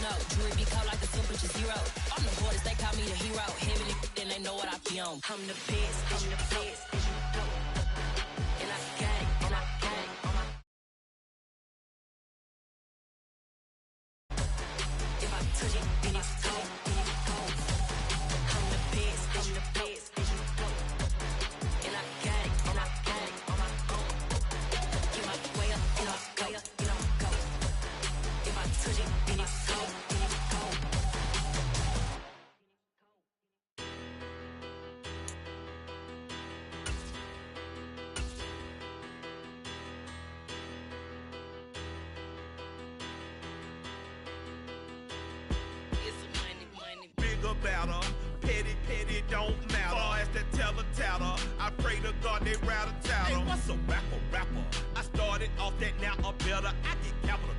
know. Jewelry be cold like the temperature 0. I'm the hardest, they call me the hero. Heavily, then they know what I be on. I'm the best, and I got it, and I got it. If I touch it, then it's cold, I'm the best, and I got it, on my own. Get my way up, and I'll go. If I touch it, then it's cold, Better, petty, don't matter. Far as the teller, I pray to God they rattle tattle. Hey, what's a rapper? I started off that, now I'm better. I get capital.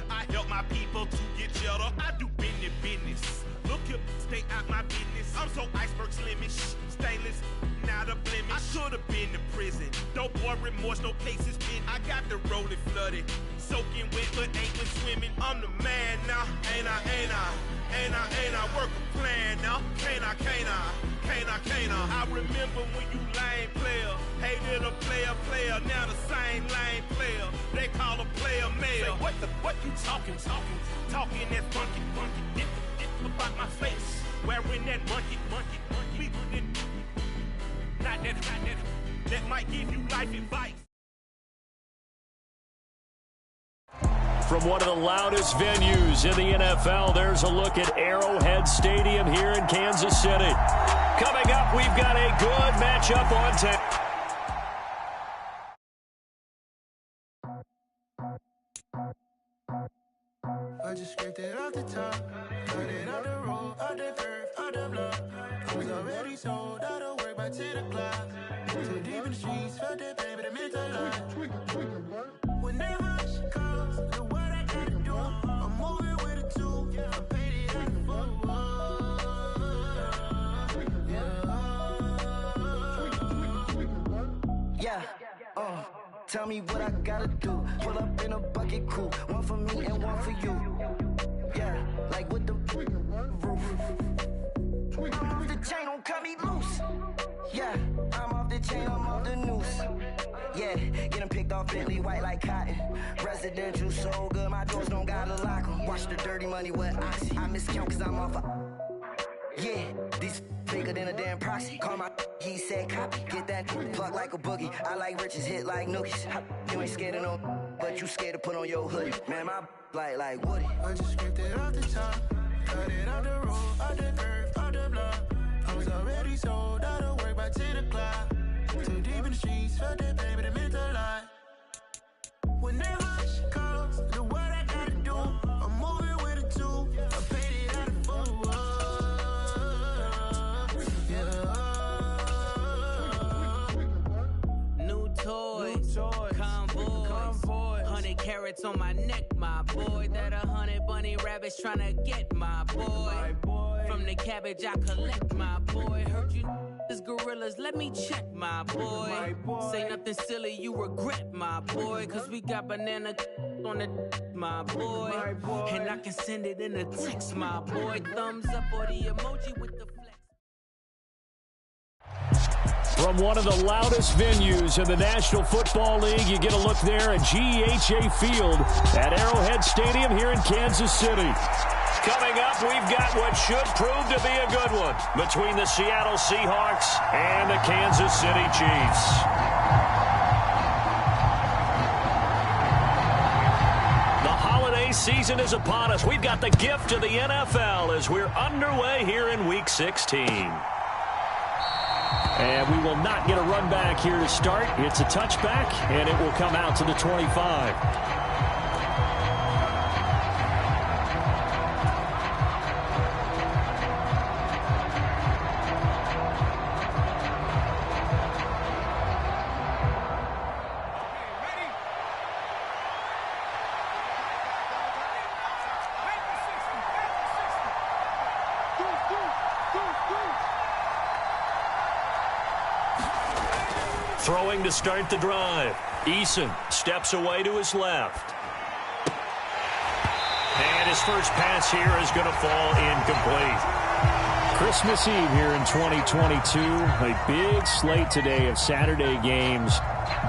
I help my people to get cheddar. I do business. Look here, stay out my business. I'm so iceberg slimish, stainless, not a blemish. I should've been to prison. No boy remorse, no cases pinned. I got the rolling flooded, soaking wet, but ain't been swimming. I'm the man now, ain't I? Work a plan now, can't I? I remember when you lame player, hated a player, now the same lame player. They call a player male. Say, what you talking that funky, get about my face, wearing that monkey. We didn't, not that might give you life advice. From one of the loudest venues in the NFL, there's a look at Arrowhead Stadium here in Kansas City. Coming up, we've got a good matchup on tap. I just scraped it off the top, put it on the road, on the curve, on the block. I was already sold out of work by 10 o'clock. Too deep in the streets, felt that baby, the mental line. Whenever she calls, the what I gotta do, I'm moving with a 2. I paid it out the full. Yeah. Tell me what I gotta do. Pull up in a bucket crew, one for me and one for you. Yeah, like with the roof. I'm off the chain, don't cut me loose. Yeah, I'm off the chain, I'm off the noose. Yeah, getting picked off Bentley, white like cotton. Residential so good, my doors don't gotta lock 'em. Watch the dirty money with oxy. I miscount cause I'm off yeah, these bigger than a damn proxy. Call my he said copy. Get that plug like a boogie. I like riches, hit like nookies. You ain't scared of no, but you scared to put on your hoodie. Man, my like Woody. I just scraped it off the top, cut it on the road, on the curve, on the block. I was already sold out of work by 10 o'clock. Too deep in the streets, felt that baby, the mental lie. Whenever she calls, the what I gotta do, I'm moving with a 2. I paid it out of full. Toys, convoys, 100 carats on my neck, my boy. That 100 bunny rabbits tryna get my boy. From the cabbage I collect, my boy. Heard you is gorillas, let me check, my boy. Say nothing silly, you regret, my boy. Cause we got banana on the my boy. And I can send it in a text, my boy. Thumbs up or the emoji with the flex. From one of the loudest venues in the National Football League, you get a look there at GEHA Field at Arrowhead Stadium here in Kansas City. Coming up, we've got what should prove to be a good one between the Seattle Seahawks and the Kansas City Chiefs. The holiday season is upon us. We've got the gift of the NFL as we're underway here in Week 16. And we will not get a run back here to start. It's a touchback, and it will come out to the 25. Throwing to start the drive. Eason steps away to his left. And And his first pass here is going to fall incomplete. Christmas Eve here in 2022. A big slate today of Saturday games.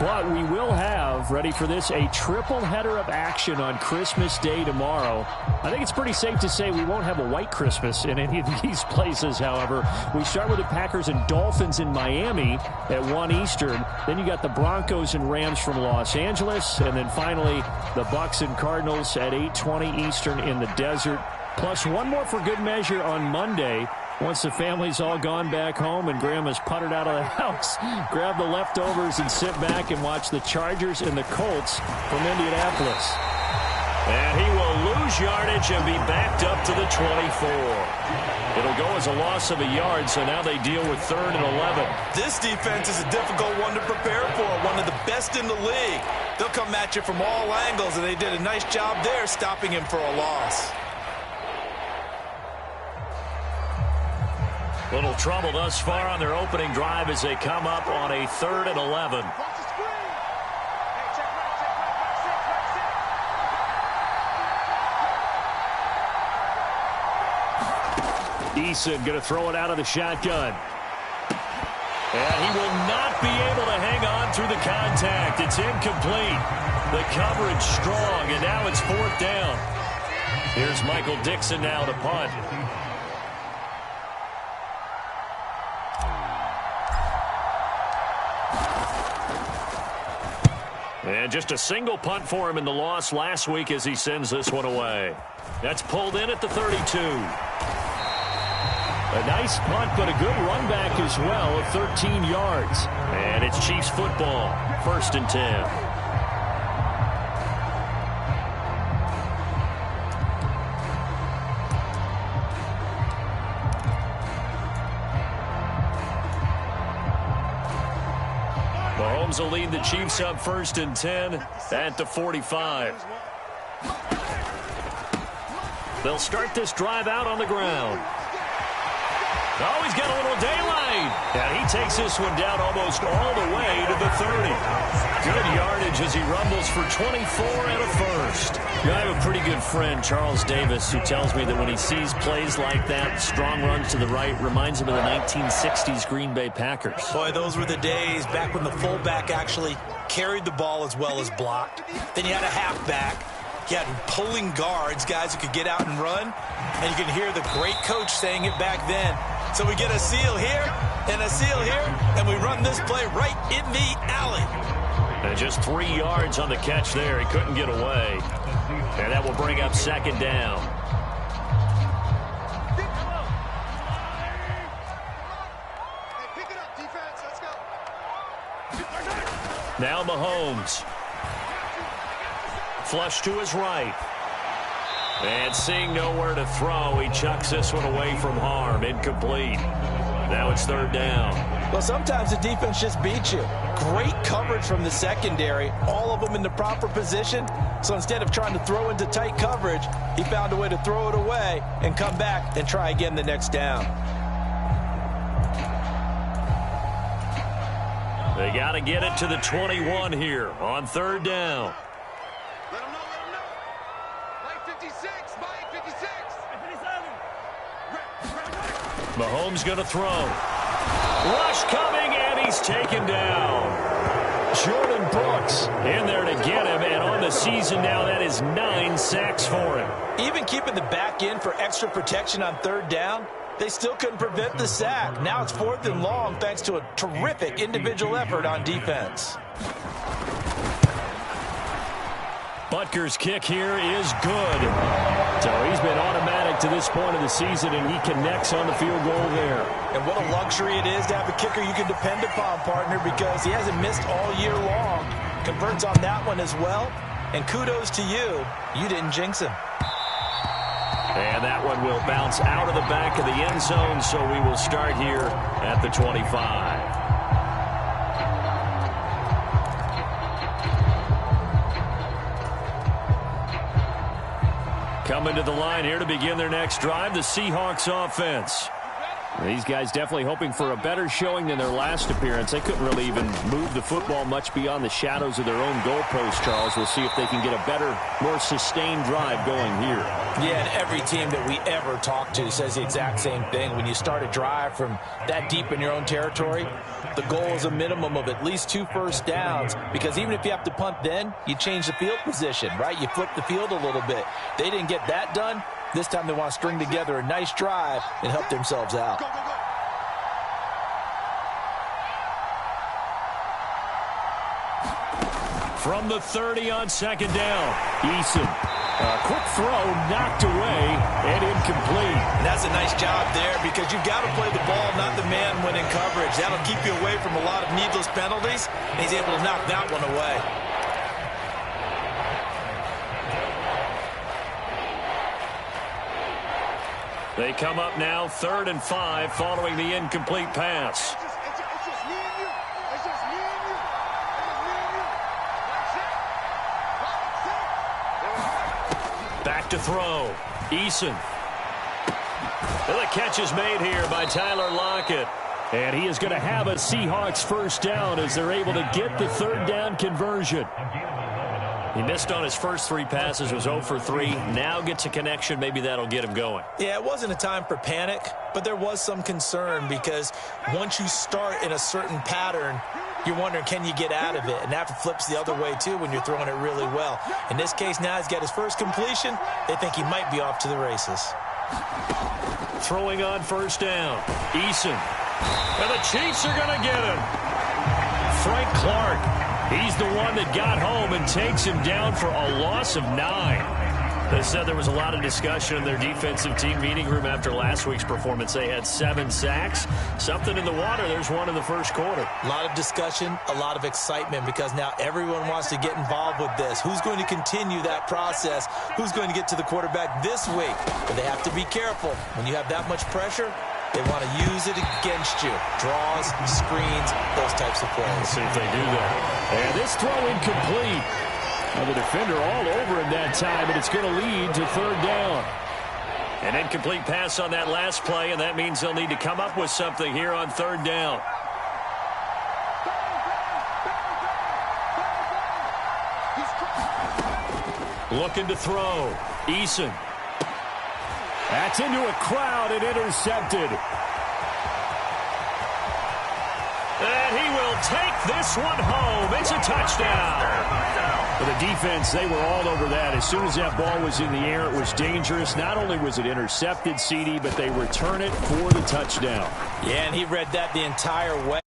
But we will have, ready for this, a triple header of action on Christmas Day tomorrow. I think it's pretty safe to say we won't have a white Christmas in any of these places, however. We start with the Packers and Dolphins in Miami at 1 Eastern. Then you got the Broncos and Rams from Los Angeles. And then finally, the Bucs and Cardinals at 8:20 Eastern in the desert. Plus one more for good measure on Monday. Once the family's all gone back home and Grandma's puttered out of the house, grab the leftovers and sit back and watch the Chargers and the Colts from Indianapolis. And he will lose yardage and be backed up to the 24. It'll go as a loss of a yard, so now they deal with 3rd and 11. This defense is a difficult one to prepare for, one of the best in the league. They'll come at you from all angles, and they did a nice job there stopping him for a loss. Little trouble thus far on their opening drive as they come up on a 3rd and 11. Eason going to throw it out of the shotgun. And he will not be able to hang on through the contact. It's incomplete. The coverage strong, and now it's 4th down. Here's Michael Dixon now to punt. And just a single punt for him in the loss last week as he sends this one away. That's pulled in at the 32. A nice punt, but a good run back as well of 13 yards. And it's Chiefs football, 1st and 10. Mahomes will lead the Chiefs up 1st and 10 at the 45. They'll start this drive out on the ground. Oh, he's got a little daylight. And he takes this one down almost all the way to the 30. Good yardage as he rumbles for 24 and a first. I have a pretty good friend, Charles Davis, who tells me that when he sees plays like that, strong runs to the right, reminds him of the 1960s Green Bay Packers. Boy, those were the days back when the fullback actually carried the ball as well as blocked. Then you had a halfback. You had pulling guards, guys who could get out and run. And you can hear the great coach saying it back then. So we get a seal here and a seal here, and we run this play right in the alley. And just 3 yards on the catch there. He couldn't get away. And that will bring up 2nd down. Pick it up, defense. Let's go. Now Mahomes. Flush to his right. And seeing nowhere to throw, he chucks this one away from harm. Incomplete. Now it's 3rd down. Well, sometimes the defense just beats you. Great coverage from the secondary, all of them in the proper position. So instead of trying to throw into tight coverage, he found a way to throw it away and come back and try again the next down. They got to get it to the 21 here on 3rd down. Let him know, let him know. Mike 56, Mike 56. 57. Mahomes going to throw. Rush coming, and he's taken down. Jordan Brooks in there to get him, and on the season now, that is 9 sacks for him. Even keeping the back end for extra protection on 3rd down, they still couldn't prevent the sack. Now it's 4th and long thanks to a terrific individual effort on defense. Butker's kick here is good. So he's been automatic to this point of the season, and he connects on the field goal there. And what a luxury it is to have a kicker you can depend upon, partner, because he hasn't missed all year long. Converts on that one as well. And kudos to you. You didn't jinx him. And that one will bounce out of the back of the end zone, so we will start here at the 25. Coming to the line here to begin their next drive, the Seahawks offense. These guys definitely hoping for a better showing than their last appearance. They couldn't really even move the football much beyond the shadows of their own goalpost, Charles. We'll see if they can get a better, more sustained drive going here. Yeah, and every team that we ever talk to says the exact same thing. When you start a drive from that deep in your own territory, the goal is a minimum of at least 2 first downs, because even if you have to punt then, you change the field position, right? You flip the field a little bit. They didn't get that done. This time they want to string together a nice drive and help themselves out. From the 30 on second down, Eason. A quick throw knocked away and incomplete. And that's a nice job there, because you've got to play the ball, not the man when in coverage. That'll keep you away from a lot of needless penalties. And he's able to knock that one away. They come up now 3rd and 5 following the incomplete pass. It's just me and you. It's just me and you. That's it. Back to throw. Eason. Well, the catch is made here by Tyler Lockett. And he is going to have a Seahawks first down as they're able to get the 3rd down conversion. He missed on his first 3 passes, was 0 for 3. Now gets a connection. Maybe that'll get him going. Yeah, it wasn't a time for panic, but there was some concern, because once you start in a certain pattern, you're wondering, can you get out of it? And that flips the other way, too, when you're throwing it really well. In this case, now he's got his first completion. They think he might be off to the races. Throwing on first down. Eason. And the Chiefs are going to get him. Frank Clark. He's the one that got home and takes him down for a loss of 9. They said there was a lot of discussion in their defensive team meeting room after last week's performance. They had 7 sacks. Something in the water. There's one in the first quarter. A lot of discussion, a lot of excitement, because now everyone wants to get involved with this. Who's going to continue that process? Who's going to get to the quarterback this week? But they have to be careful. When you have that much pressure, they want to use it against you. Draws, screens, those types of plays. Let's see if they do that. And this throw incomplete. Well, the defender all over him that time, and it's going to lead to 3rd down. An incomplete pass on that last play, and that means they'll need to come up with something here on 3rd down. Looking to throw. Eason. That's into a crowd and intercepted. And he will take this one home. It's a touchdown. For the defense, they were all over that. As soon as that ball was in the air, it was dangerous. Not only was it intercepted, CD, but they return it for the touchdown. Yeah, and he read that the entire way.